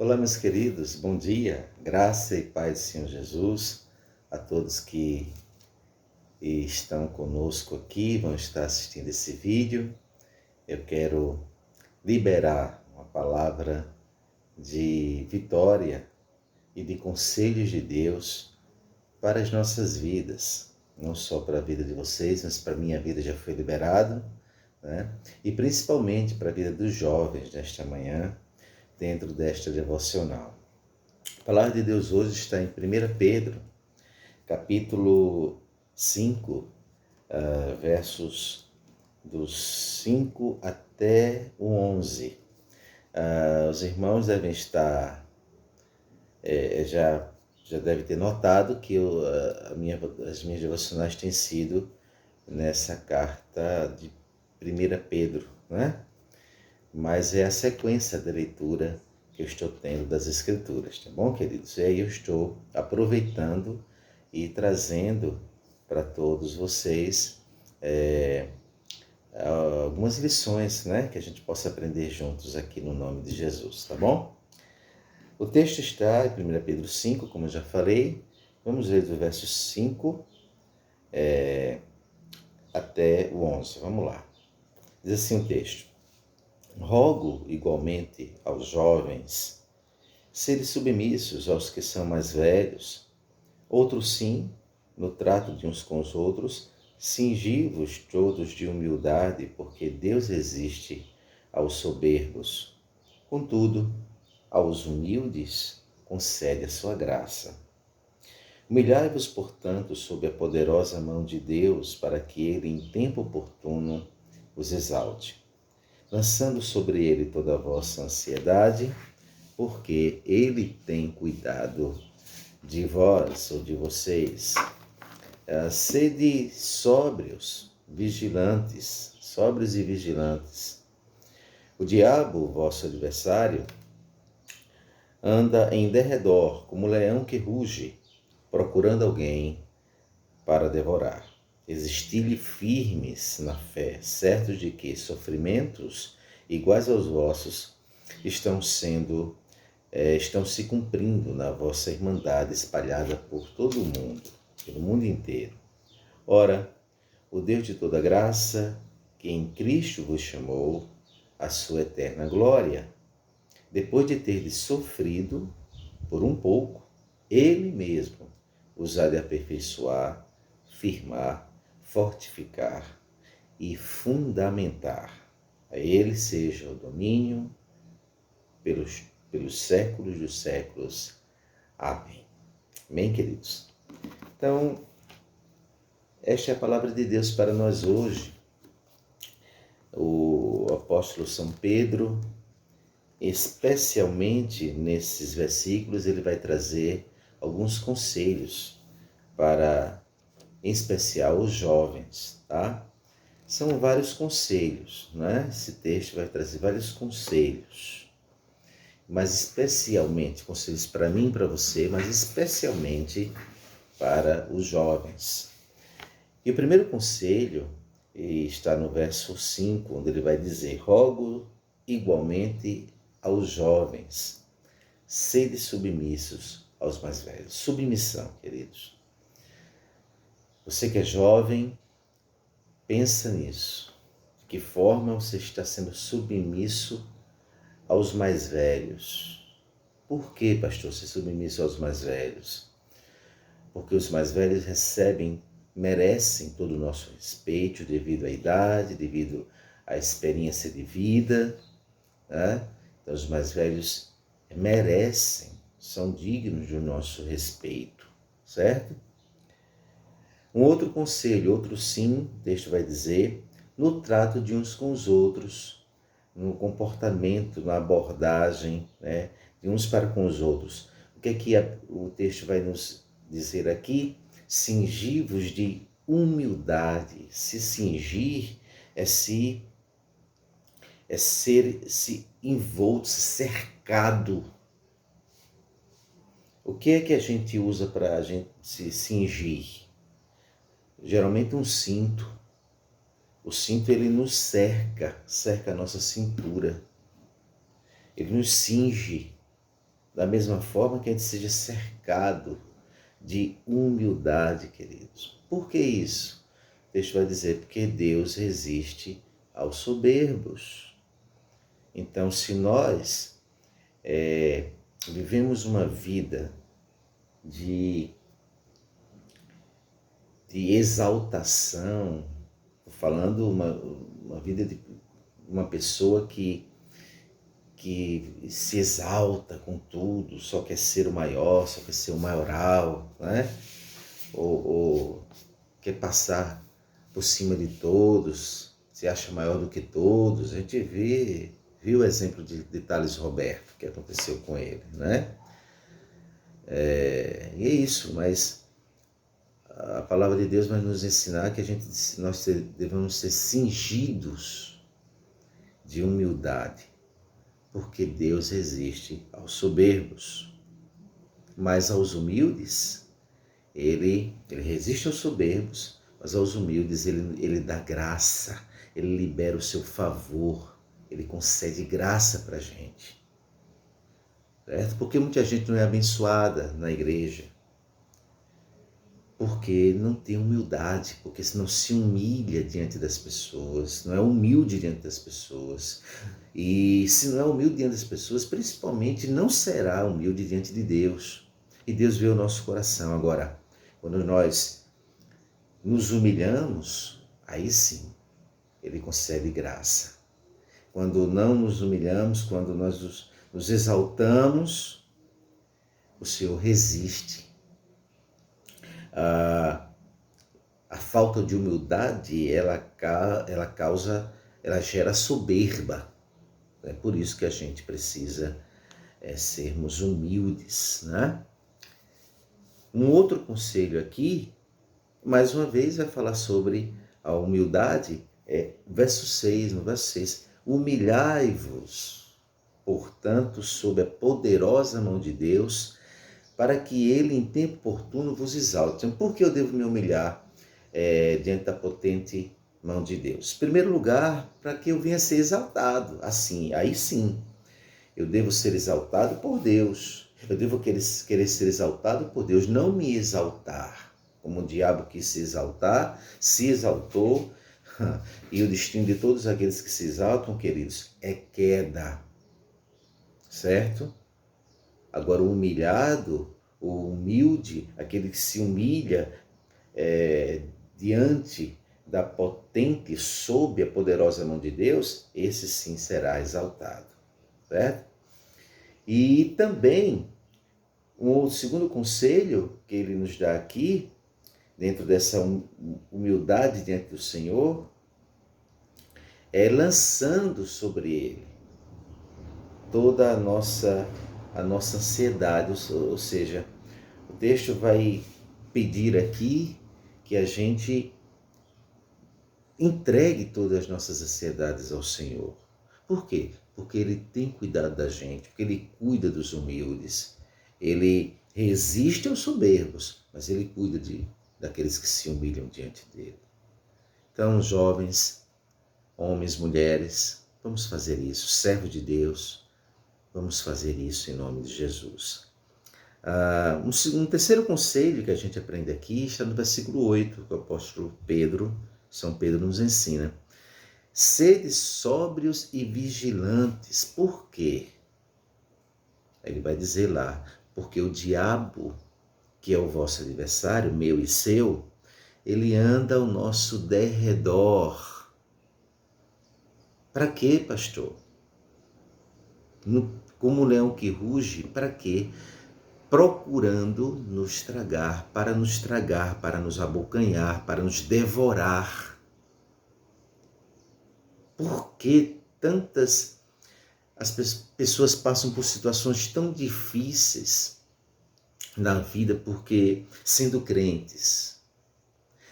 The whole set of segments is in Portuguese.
Olá, meus queridos, bom dia, graça e paz do Senhor Jesus, a todos que estão conosco aqui, vão estar assistindo esse vídeo. Eu quero liberar uma palavra de vitória e de conselhos de Deus para as nossas vidas, não só para a vida de vocês, mas para a minha vida já foi liberado, né? E principalmente para a vida dos jovens nesta manhã, dentro desta devocional. A palavra de Deus hoje está em 1 Pedro, capítulo 5, versos dos 5 até o 11. Os irmãos devem estar, já devem ter notado que as minhas devocionais têm sido nessa carta de 1 Pedro, né? Mas é a sequência da leitura que eu estou tendo das Escrituras, tá bom, queridos? E aí eu estou aproveitando e trazendo para todos vocês algumas lições, né, que a gente possa aprender juntos aqui no nome de Jesus, tá bom? O texto está em 1 Pedro 5, como eu já falei. Vamos ler do verso 5 até o 11. Vamos lá. Diz assim o texto: Rogo igualmente aos jovens serem submissos aos que são mais velhos, outros sim, no trato de uns com os outros, cingi-vos todos de humildade, porque Deus resiste aos soberbos. Contudo, aos humildes concede a sua graça. Humilhai-vos, portanto, sob a poderosa mão de Deus, para que ele, em tempo oportuno, os exalte, lançando sobre ele toda a vossa ansiedade, porque ele tem cuidado de vós ou de vocês. Sede sóbrios e vigilantes. O diabo, vosso adversário, anda em derredor como leão que ruge, procurando alguém para devorar. Resisti-lhe firmes na fé, certos de que sofrimentos iguais aos vossos estão se cumprindo na vossa irmandade espalhada por todo o mundo, pelo mundo inteiro. Ora, o Deus de toda graça, que em Cristo vos chamou à sua eterna glória, depois de terdes sofrido por um pouco, ele mesmo os há de aperfeiçoar, firmar, fortificar e fundamentar. A ele seja o domínio pelos séculos dos séculos. Amém. Amém, queridos? Então, esta é a palavra de Deus para nós hoje. O apóstolo São Pedro, especialmente nesses versículos, ele vai trazer alguns conselhos para, em especial, os jovens, tá? São vários conselhos, né? Esse texto vai trazer vários conselhos, mas especialmente, conselhos para mim e para você, mas especialmente para os jovens. E o primeiro conselho está no verso 5, onde ele vai dizer: Rogo igualmente aos jovens, sede submissos aos mais velhos. Submissão, queridos. Você que é jovem, pensa nisso. De que forma você está sendo submisso aos mais velhos? Por que, pastor, ser submisso aos mais velhos? Porque os mais velhos merecem todo o nosso respeito devido à idade, devido à experiência de vida, né? Então, os mais velhos merecem, são dignos do nosso respeito, certo? Um outro conselho, outro sim, o texto vai dizer, no trato de uns com os outros, no comportamento, na abordagem, né, de uns para com os outros. O que é que o texto vai nos dizer aqui? Cingi-vos de humildade. Se cingir é ser envolto, cercado. O que é que a gente usa para a gente se cingir? Geralmente um cinto. O cinto, ele nos cerca a nossa cintura. Ele nos cinge. Da mesma forma que a gente seja cercado de humildade, queridos. Por que isso? O texto vai dizer, porque Deus resiste aos soberbos. Então, se nós vivemos uma vida de exaltação, falando uma vida de uma pessoa que se exalta com tudo, só quer ser o maior, só quer ser o maioral, né? Ou quer passar por cima de todos, se acha maior do que todos. A gente viu o exemplo de Thales Roberto, que aconteceu com ele, né? E é isso, mas a palavra de Deus vai nos ensinar que nós devemos ser cingidos de humildade, porque Deus resiste aos soberbos, mas aos humildes, ele resiste aos soberbos, mas aos humildes ele dá graça, ele libera o seu favor, ele concede graça para a gente. Certo? Porque muita gente não é abençoada na igreja, porque não tem humildade, porque não se humilha diante das pessoas, não é humilde diante das pessoas. E se não é humilde diante das pessoas, principalmente não será humilde diante de Deus. E Deus vê o nosso coração. Agora, quando nós nos humilhamos, aí sim, Ele concede graça. Quando não nos humilhamos, quando nós nos exaltamos, o Senhor resiste. A falta de humildade, ela gera soberba. É por isso que a gente precisa sermos humildes, né? Um outro conselho aqui, mais uma vez, vai falar sobre a humildade, verso 6, no verso 6. Humilhai-vos, portanto, sob a poderosa mão de Deus, para que ele em tempo oportuno vos exalte. Então, por que eu devo me humilhar diante da potente mão de Deus? Em primeiro lugar, para que eu venha a ser exaltado. Assim, aí sim, eu devo ser exaltado por Deus. Eu devo querer ser exaltado por Deus, não me exaltar. Como o diabo quis se exaltou, e o destino de todos aqueles que se exaltam, queridos, é queda. Certo? Agora, o humilhado, o humilde, aquele que se humilha diante da potente, sob a poderosa mão de Deus, esse sim será exaltado. Certo? E também, um segundo conselho que ele nos dá aqui, dentro dessa humildade diante do Senhor, é lançando sobre ele toda a nossa ansiedade, ou seja, o texto vai pedir aqui que a gente entregue todas as nossas ansiedades ao Senhor. Por quê? Porque Ele tem cuidado da gente, porque Ele cuida dos humildes. Ele resiste aos soberbos, mas Ele cuida daqueles que se humilham diante dEle. Então, jovens, homens, mulheres, vamos fazer isso. Servo de Deus, vamos fazer isso em nome de Jesus. Um terceiro conselho que a gente aprende aqui está no versículo 8, que o apóstolo São Pedro nos ensina. Sede sóbrios e vigilantes. Por quê? Ele vai dizer lá, porque o diabo, que é o vosso adversário, meu e seu, ele anda ao nosso derredor. Para quê, pastor? Como um leão que ruge, para quê? Procurando nos tragar, para nos abocanhar, para nos devorar. Por que as pessoas passam por situações tão difíceis na vida porque, sendo crentes,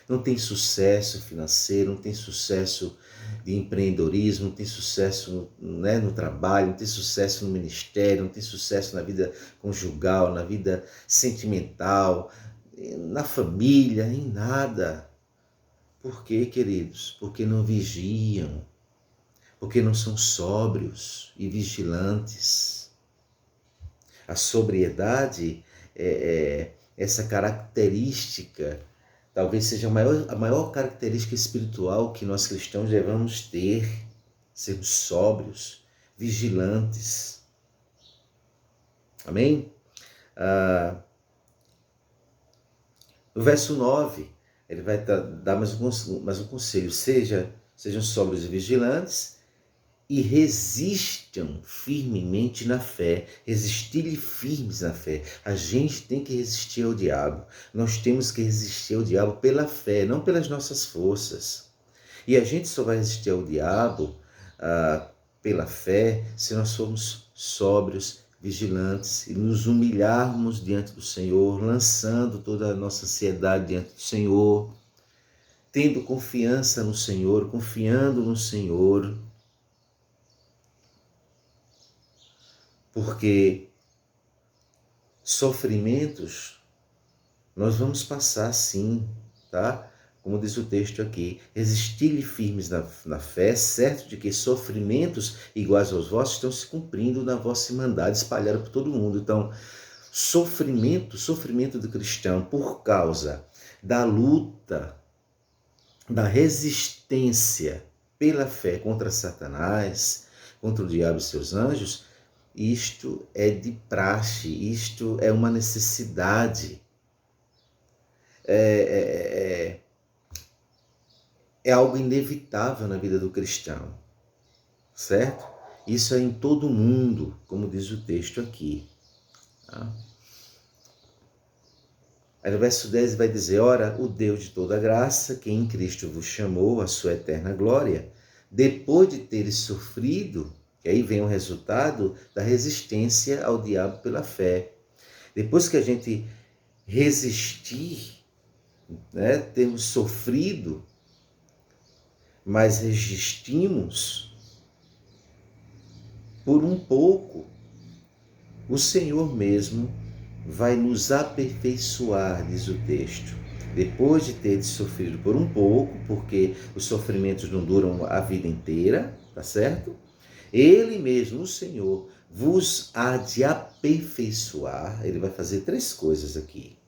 não tem sucesso financeiro, não tem sucesso de empreendedorismo, não tem sucesso, né, no trabalho, não tem sucesso no ministério, não tem sucesso na vida conjugal, na vida sentimental, na família, em nada. Por quê, queridos? Porque não vigiam, porque não são sóbrios e vigilantes. A sobriedade essa característica, talvez seja a maior característica espiritual que nós cristãos devemos ter, sermos sóbrios, vigilantes. Amém? No verso 9, ele vai dar mais um conselho. Sejam sóbrios e vigilantes e resistam firmemente na fé. Resistir-lhe firmes na fé. A gente tem que resistir ao diabo. Nós temos que resistir ao diabo pela fé, não pelas nossas forças. E a gente só vai resistir ao diabo pela fé se nós formos sóbrios, vigilantes e nos humilharmos diante do Senhor, lançando toda a nossa ansiedade diante do Senhor, tendo confiança no Senhor, confiando no Senhor, porque sofrimentos nós vamos passar sim, tá? Como diz o texto aqui, resistir-lhe firmes na fé, certo de que sofrimentos iguais aos vossos estão se cumprindo na vossa irmandade, espalhada por todo mundo. Então, sofrimento do cristão por causa da luta, da resistência pela fé contra Satanás, contra o diabo e seus anjos, isto é de praxe, isto é uma necessidade. É algo inevitável na vida do cristão, certo? Isso é em todo mundo, como diz o texto aqui. Tá? Aí no verso 10 vai dizer, ora, o Deus de toda graça, que em Cristo vos chamou à sua eterna glória, depois de teres sofrido, que aí vem o resultado da resistência ao diabo pela fé. Depois que a gente resistir, né, temos sofrido, mas resistimos por um pouco, o Senhor mesmo vai nos aperfeiçoar, diz o texto. Depois de ter sofrido por um pouco, porque os sofrimentos não duram a vida inteira, tá certo? Ele mesmo, o Senhor, vos há de aperfeiçoar. Ele vai fazer 3 coisas aqui.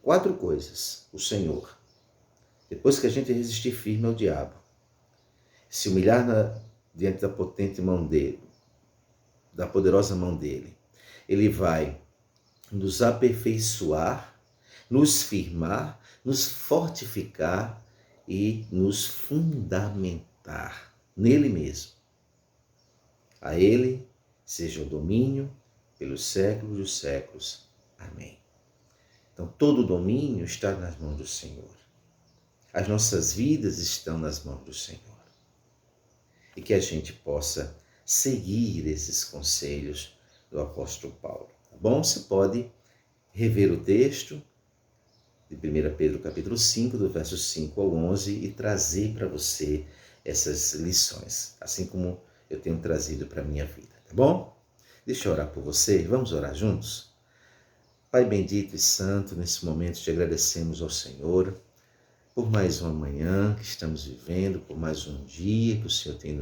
4 coisas, o Senhor. Depois que a gente resistir firme ao diabo, se humilhar diante da potente mão dele, da poderosa mão dele, ele vai nos aperfeiçoar, nos firmar, nos fortificar e nos fundamentar nele mesmo. A ele seja o domínio pelos séculos dos séculos. Amém. Então, todo o domínio está nas mãos do Senhor. As nossas vidas estão nas mãos do Senhor. E que a gente possa seguir esses conselhos do apóstolo Paulo. Tá bom? Você pode rever o texto de 1 Pedro capítulo 5, do verso 5 ao 11, e trazer para você essas lições, assim como eu tenho trazido para a minha vida, tá bom? Deixa eu orar por você, vamos orar juntos? Pai bendito e santo, nesse momento te agradecemos ao Senhor por mais uma manhã que estamos vivendo, por mais um dia que o Senhor tem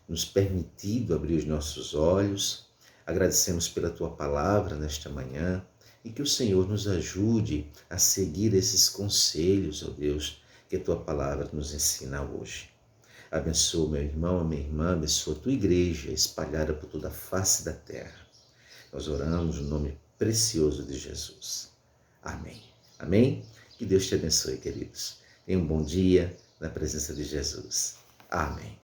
nos permitido abrir os nossos olhos. Agradecemos pela Tua palavra nesta manhã e que o Senhor nos ajude a seguir esses conselhos, ó Deus, que a Tua palavra nos ensina hoje. Abençoa meu irmão, a minha irmã, abençoa a Tua igreja espalhada por toda a face da terra. Nós oramos no nome precioso de Jesus. Amém. Amém? Que Deus te abençoe, queridos. Tenha um bom dia na presença de Jesus. Amém.